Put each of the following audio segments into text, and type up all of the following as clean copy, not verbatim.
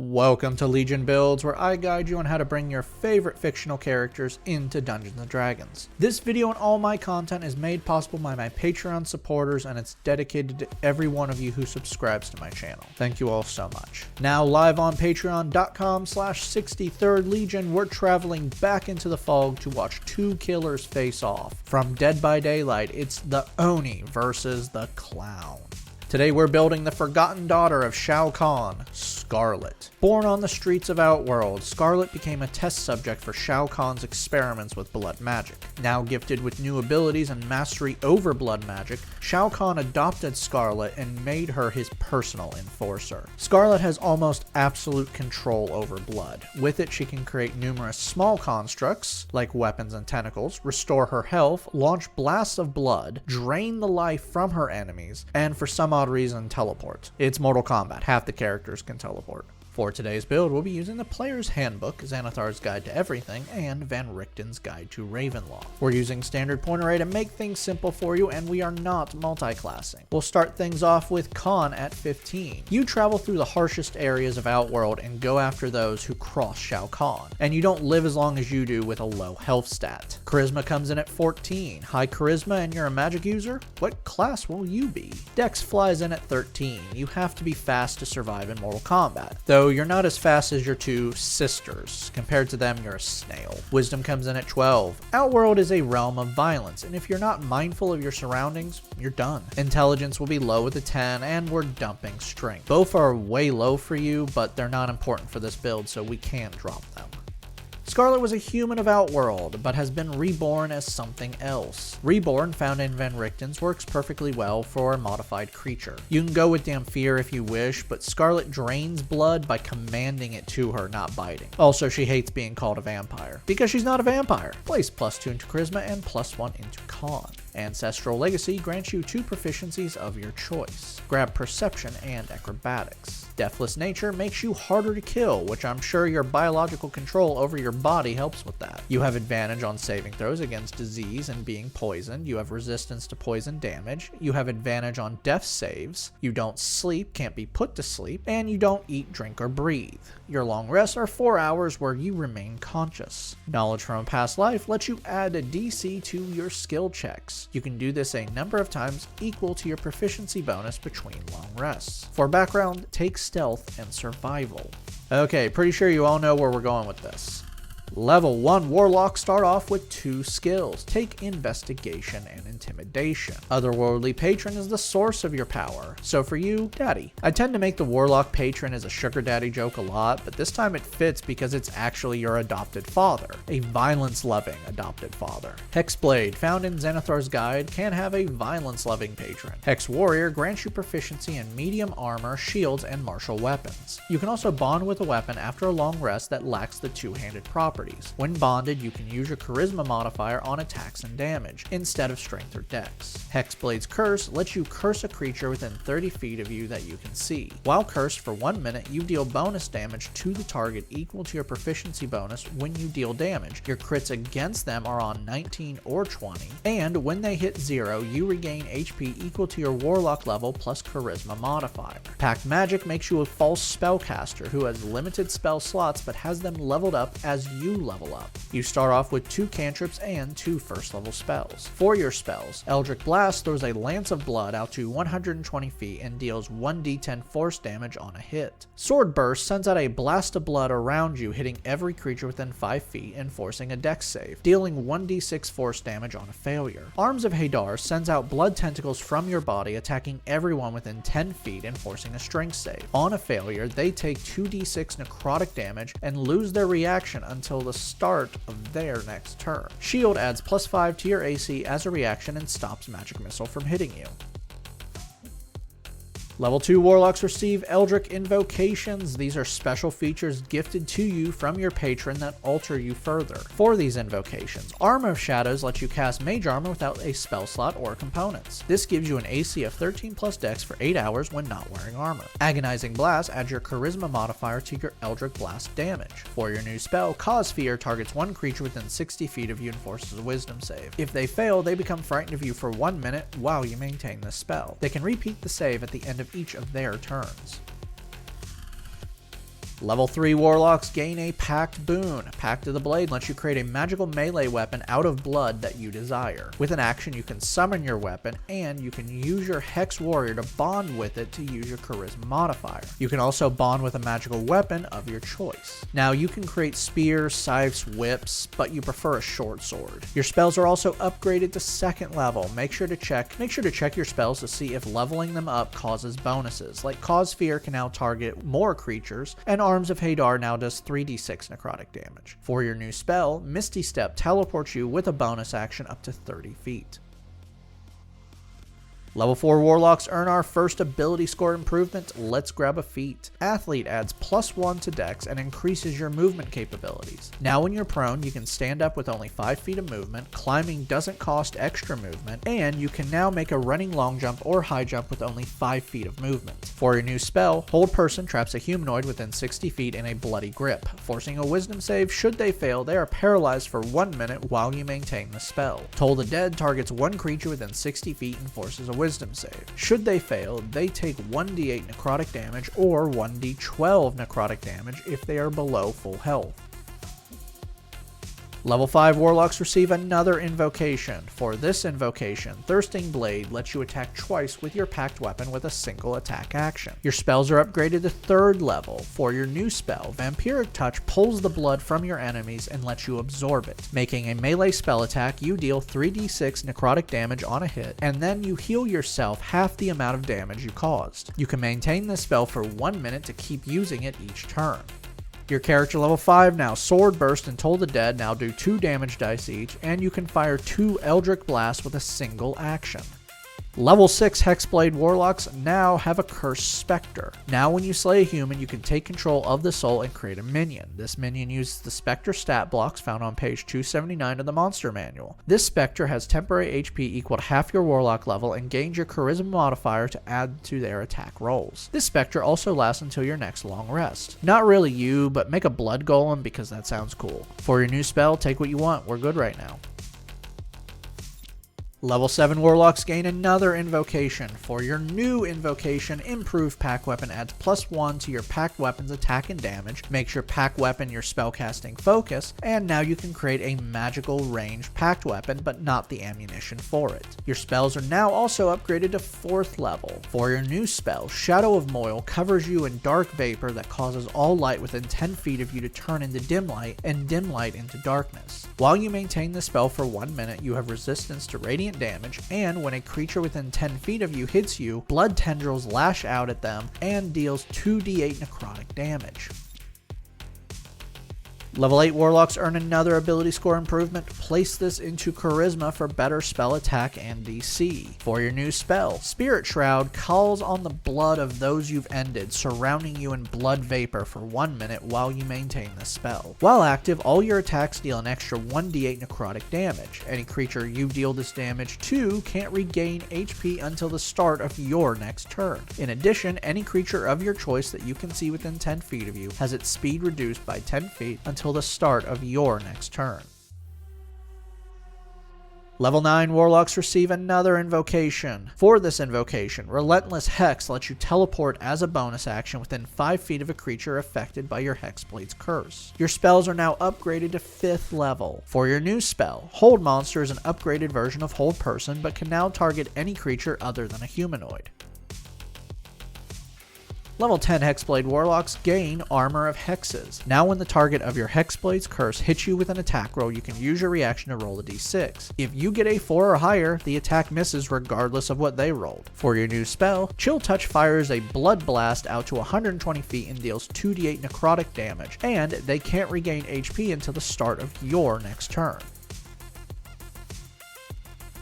Welcome to Legion Builds, where I guide you on how to bring your favorite fictional characters into Dungeons & Dragons. This video and all my content is made possible by my Patreon supporters, and it's dedicated to every one of you who subscribes to my channel. Thank you all so much. Now live on patreon.com/63rd Legion, we're traveling back into the fog to watch two killers face off. From Dead by Daylight, it's the Oni versus the Clown. Today we're building the forgotten daughter of Shao Kahn, Skarlet. Born on the streets of Outworld, Skarlet became a test subject for Shao Kahn's experiments with blood magic. Now gifted with new abilities and mastery over blood magic, Shao Kahn adopted Skarlet and made her his personal enforcer. Skarlet has almost absolute control over blood. With it, she can create numerous small constructs, like weapons and tentacles, restore her health, launch blasts of blood, drain the life from her enemies, and for some odd reason, teleport. It's Mortal Kombat. Half the characters can teleport. For today's build, we'll be using the Player's Handbook, Xanathar's Guide to Everything, and Van Richten's Guide to Ravenlaw. We're using standard point array to make things simple for you, and we are not multi-classing. We'll start things off with Kahn at 15. You travel through the harshest areas of Outworld and go after those who cross Shao Kahn, and you don't live as long as you do with a low health stat. Charisma comes in at 14. High Charisma and you're a magic user? What class will you be? Dex flies in at 13. You have to be fast to survive in Mortal Kombat, though you're not as fast as your two sisters. Compared to them, you're a snail. Wisdom comes in at 12. Outworld is a realm of violence, and if you're not mindful of your surroundings, you're done. Intelligence will be low with a 10, and we're dumping strength. Both are way low for you, but they're not important for this build, so we can drop them. Skarlet was a human of Outworld, but has been reborn as something else. Reborn, found in Van Richten's, works perfectly well for a modified creature. You can go with Damphir if you wish, but Skarlet drains blood by commanding it to her, not biting. Also, she hates being called a vampire, because she's not a vampire. Place +2 into Charisma and +1 into Con. Ancestral Legacy grants you 2 proficiencies of your choice. Grab Perception and Acrobatics. Deathless Nature makes you harder to kill, which I'm sure your biological control over your body helps with that. You have advantage on saving throws against disease and being poisoned. You have resistance to poison damage. You have advantage on death saves. You don't sleep, can't be put to sleep, and you don't eat, drink, or breathe. Your long rests are 4 hours where you remain conscious. Knowledge from a past life lets you add a DC to your skill checks. You can do this a number of times equal to your proficiency bonus between long rests. For background, take stealth and survival. Okay, pretty sure you all know where we're going with this. Level 1 Warlocks start off with 2 skills. Take Investigation and Intimidation. Otherworldly Patron is the source of your power. So for you, Daddy. I tend to make the Warlock Patron as a sugar daddy joke a lot, but this time it fits because it's actually your adopted father. A violence-loving adopted father. Hexblade, found in Xanathar's Guide, can have a violence-loving patron. Hex Warrior grants you proficiency in medium armor, shields, and martial weapons. You can also bond with a weapon after a long rest that lacks the two-handed property. When bonded, you can use your Charisma modifier on attacks and damage, instead of Strength or Dex. Hexblade's Curse lets you curse a creature within 30 feet of you that you can see. While cursed for 1 minute, you deal bonus damage to the target equal to your proficiency bonus when you deal damage. Your crits against them are on 19 or 20, and when they hit 0, you regain HP equal to your Warlock level plus Charisma modifier. Pact Magic makes you a false spellcaster who has limited spell slots but has them leveled up as you level up. You start off with 2 cantrips and 2 first level spells. For your spells, Eldritch Blast throws a Lance of Blood out to 120 feet and deals 1d10 force damage on a hit. Sword Burst sends out a blast of blood around you, hitting every creature within 5 feet and forcing a dex save, dealing 1d6 force damage on a failure. Arms of Hadar sends out blood tentacles from your body, attacking everyone within 10 feet and forcing a strength save. On a failure, they take 2d6 necrotic damage and lose their reaction until the start of their next turn. Shield adds +5 to your AC as a reaction and stops magic missile from hitting you. Level 2 Warlocks receive Eldritch Invocations. These are special features gifted to you from your patron that alter you further. For these invocations, Armor of Shadows lets you cast Mage Armor without a spell slot or components. This gives you an AC of 13 plus Dex for 8 hours when not wearing armor. Agonizing Blast adds your Charisma modifier to your Eldritch Blast damage. For your new spell, Cause Fear targets one creature within 60 feet of you and forces a Wisdom save. If they fail, they become frightened of you for 1 minute while you maintain the spell. They can repeat the save at the end of each of their turns. Level 3 Warlocks gain a Pact boon. Pact of the Blade lets you create a magical melee weapon out of blood that you desire. With an action, you can summon your weapon, and you can use your Hex Warrior to bond with it to use your Charisma modifier. You can also bond with a magical weapon of your choice. Now, you can create spears, scythes, whips, but you prefer a short sword. Your spells are also upgraded to 2nd level. Make sure to check your spells to see if leveling them up causes bonuses, like Cause Fear can now target more creatures, and Arms of Hadar now does 3d6 necrotic damage. For your new spell, Misty Step teleports you with a bonus action up to 30 feet. Level 4 Warlocks earn our first ability score improvement, Let's Grab a Feat. Athlete adds +1 to Dex and increases your movement capabilities. Now when you're prone, you can stand up with only 5 feet of movement, climbing doesn't cost extra movement, and you can now make a running long jump or high jump with only 5 feet of movement. For your new spell, Hold Person traps a humanoid within 60 feet in a bloody grip. Forcing a wisdom save, should they fail, they are paralyzed for 1 minute while you maintain the spell. Toll the Dead targets one creature within 60 feet and forces a wisdom save. Should they fail, they take 1d8 necrotic damage or 1d12 necrotic damage if they are below full health. Level 5 Warlocks receive another invocation. For this invocation, Thirsting Blade lets you attack twice with your packed weapon with a single attack action. Your spells are upgraded to 3rd level. For your new spell, Vampiric Touch pulls the blood from your enemies and lets you absorb it. Making a melee spell attack, you deal 3d6 necrotic damage on a hit, and then you heal yourself half the amount of damage you caused. You can maintain this spell for 1 minute to keep using it each turn. Your character level 5 now, Sword Burst and Toll the Dead now do 2 damage dice each, and you can fire 2 Eldritch Blasts with a single action. Level 6 Hexblade Warlocks now have a Cursed Spectre. Now when you slay a human, you can take control of the soul and create a minion. This minion uses the Spectre stat blocks found on page 279 of the Monster Manual. This Spectre has temporary HP equal to half your Warlock level and gains your Charisma modifier to add to their attack rolls. This Spectre also lasts until your next long rest. Not really you, but make a Blood Golem because that sounds cool. For your new spell, take what you want. We're good right now. Level 7 Warlocks gain another invocation. For your new invocation, Improved Pack Weapon adds +1 to your packed weapon's attack and damage, makes your pack weapon your spellcasting focus, and now you can create a magical ranged packed weapon, but not the ammunition for it. Your spells are now also upgraded to 4th level. For your new spell, Shadow of Moil covers you in dark vapor that causes all light within 10 feet of you to turn into dim light and dim light into darkness. While you maintain the spell for 1 minute, you have resistance to radiant damage, and when a creature within 10 feet of you hits you, blood tendrils lash out at them and deals 2d8 necrotic damage. Level 8 Warlocks earn another ability score improvement. Place this into Charisma for better spell attack and DC. For your new spell, Spirit Shroud calls on the blood of those you've ended, surrounding you in blood vapor for 1 minute while you maintain the spell. While active, all your attacks deal an extra 1d8 necrotic damage. Any creature you deal this damage to can't regain HP until the start of your next turn. In addition, any creature of your choice that you can see within 10 feet of you has its speed reduced by 10 feet until the start of your next turn. Level 9 Warlocks receive another invocation. For this invocation, Relentless Hex lets you teleport as a bonus action within 5 feet of a creature affected by your Hexblade's curse. Your spells are now upgraded to 5th level. For your new spell, Hold Monster is an upgraded version of Hold Person, but can now target any creature other than a humanoid. Level 10 Hexblade Warlocks gain Armor of Hexes. Now when the target of your Hexblade's curse hits you with an attack roll, you can use your reaction to roll a d6. If you get a 4 or higher, the attack misses regardless of what they rolled. For your new spell, Chill Touch fires a Blood Blast out to 120 feet and deals 2d8 necrotic damage, and they can't regain HP until the start of your next turn.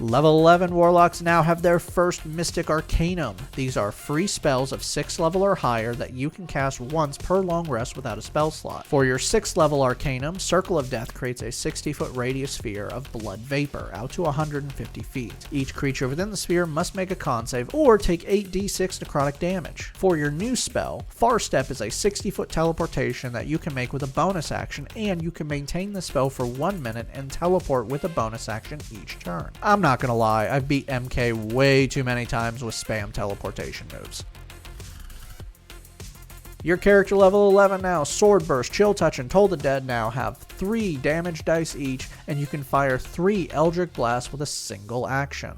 Level 11 Warlocks now have their first Mystic Arcanum. These are free spells of 6th level or higher that you can cast once per long rest without a spell slot. For your 6th level Arcanum, Circle of Death creates a 60-foot radius sphere of blood vapor out to 150 feet. Each creature within the sphere must make a con save or take 8d6 necrotic damage. For your new spell, Far Step is a 60-foot teleportation that you can make with a bonus action, and you can maintain the spell for 1 minute and teleport with a bonus action each turn. I'm not gonna lie, I've beat MK way too many times with spam teleportation moves. Your character level 11 now, Sword Burst, Chill Touch, and Toll the Dead now have 3 damage dice each, and you can fire 3 Eldritch Blasts with a single action.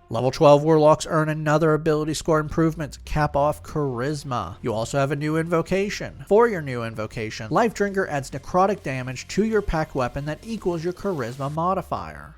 Level 12 Warlocks earn another ability score improvement, cap off Charisma. You also have a new invocation. For your new invocation, Life Drinker adds necrotic damage to your pack weapon that equals your Charisma modifier.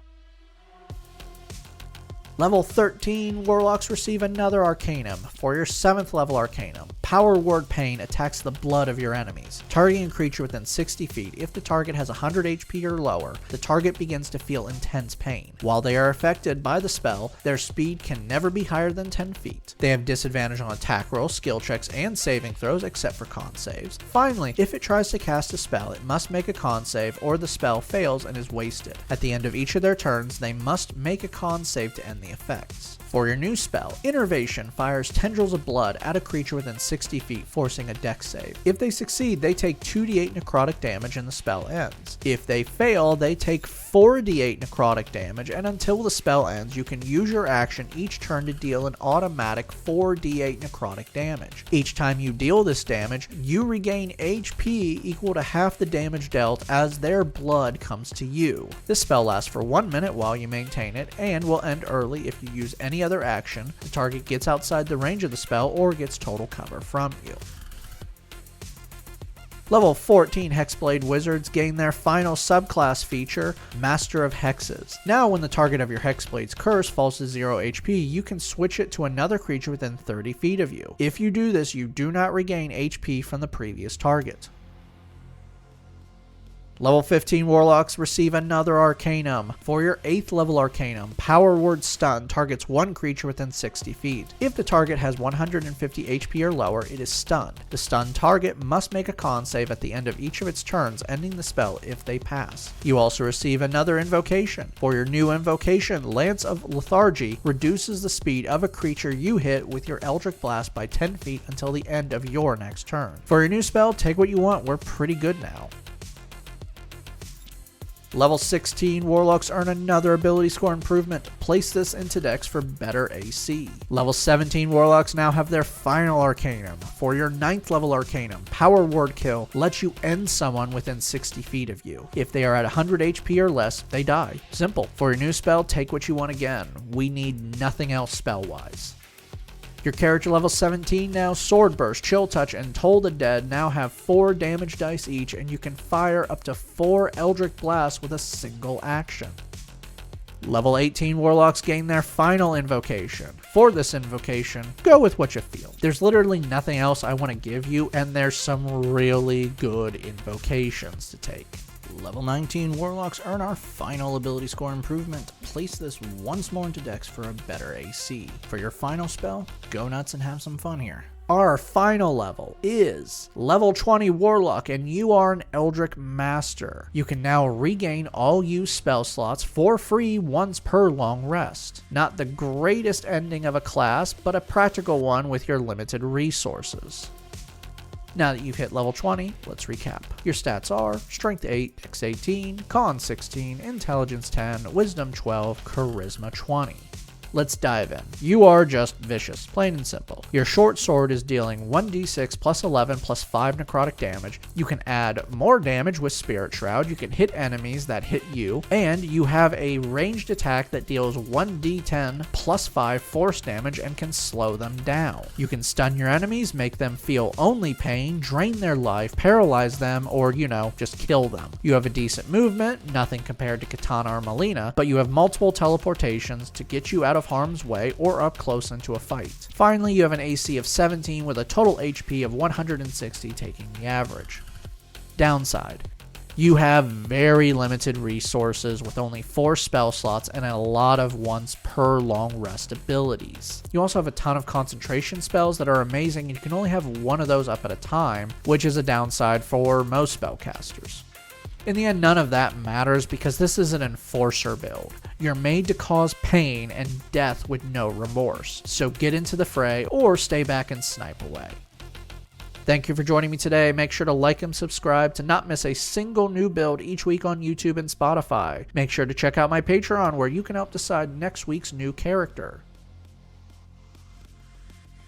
Level 13 Warlocks receive another Arcanum. For your 7th level Arcanum, Power Word Pain attacks the blood of your enemies, targeting a creature within 60 feet. If the target has 100 HP or lower, the target begins to feel intense pain. While they are affected by the spell, their speed can never be higher than 10 feet. They have disadvantage on attack rolls, skill checks, and saving throws except for con saves. Finally, if it tries to cast a spell, it must make a con save or the spell fails and is wasted. At the end of each of their turns, they must make a con save to end the effects. For your new spell, Innervation fires Tendrils of Blood at a creature within 60 feet, forcing a dex save. If they succeed, they take 2d8 necrotic damage and the spell ends. If they fail, they take 4d8 necrotic damage, and until the spell ends, you can use your action each turn to deal an automatic 4d8 necrotic damage. Each time you deal this damage, you regain HP equal to half the damage dealt as their blood comes to you. This spell lasts for 1 minute while you maintain it, and will end early if you use any other action, the target gets outside the range of the spell, or gets total cover from you. Level 14 Hexblade Wizards gain their final subclass feature, Master of Hexes. Now when the target of your Hexblade's curse falls to 0 HP, you can switch it to another creature within 30 feet of you. If you do this, you do not regain HP from the previous target. Level 15 Warlocks receive another Arcanum. For your 8th level Arcanum, Power Word Stun targets one creature within 60 feet. If the target has 150 HP or lower, it is stunned. The stunned target must make a con save at the end of each of its turns, ending the spell if they pass. You also receive another invocation. For your new invocation, Lance of Lethargy reduces the speed of a creature you hit with your Eldritch Blast by 10 feet until the end of your next turn. For your new spell, take what you want, we're pretty good now. Level 16 Warlocks earn another ability score improvement. Place this into Dex for better AC. Level 17 Warlocks now have their final Arcanum. For your 9th level Arcanum, Power Word Kill lets you end someone within 60 feet of you. If they are at 100 HP or less, they die. Simple. For your new spell, take what you want again. We need nothing else spell-wise. Your character level 17 now, Sword Burst, Chill Touch, and Toll the Dead now have 4 damage dice each, and you can fire up to 4 Eldritch Blasts with a single action. Level 18 Warlocks gain their final invocation. For this invocation, go with what you feel. There's literally nothing else I want to give you, and there's some really good invocations to take. Level 19 Warlocks earn our final ability score improvement. Place this once more into Dex for a better AC. For your final spell, go nuts and have some fun here. Our final level is level 20 Warlock, and you are an Eldritch Master. You can now regain all used spell slots for free once per long rest. Not the greatest ending of a class, but a practical one with your limited resources. Now that you've hit level 20, let's recap. Your stats are Strength 8, Dex 18, Con 16, Intelligence 10, Wisdom 12, Charisma 20. Let's dive in. You are just vicious, plain and simple. Your short sword is dealing 1d6 plus 11 plus 5 necrotic damage. You can add more damage with Spirit Shroud. You can hit enemies that hit you, and you have a ranged attack that deals 1d10 plus 5 force damage and can slow them down. You can stun your enemies, make them feel only pain, drain their life, paralyze them, or, just kill them. You have a decent movement, nothing compared to Katana or Melina, but you have multiple teleportations to get you out of harm's way or up close into a fight. Finally, you have an AC of 17 with a total HP of 160, taking the average. Downside: you have very limited resources with only 4 spell slots and a lot of once per long rest abilities. You also have a ton of concentration spells that are amazing, and you can only have one of those up at a time, which is a downside for most spellcasters. In the end, none of that matters because this is an enforcer build. You're made to cause pain and death with no remorse, so get into the fray or stay back and snipe away. Thank you for joining me today. Make sure to like and subscribe to not miss a single new build each week on YouTube and Spotify. Make sure to check out my Patreon where you can help decide next week's new character.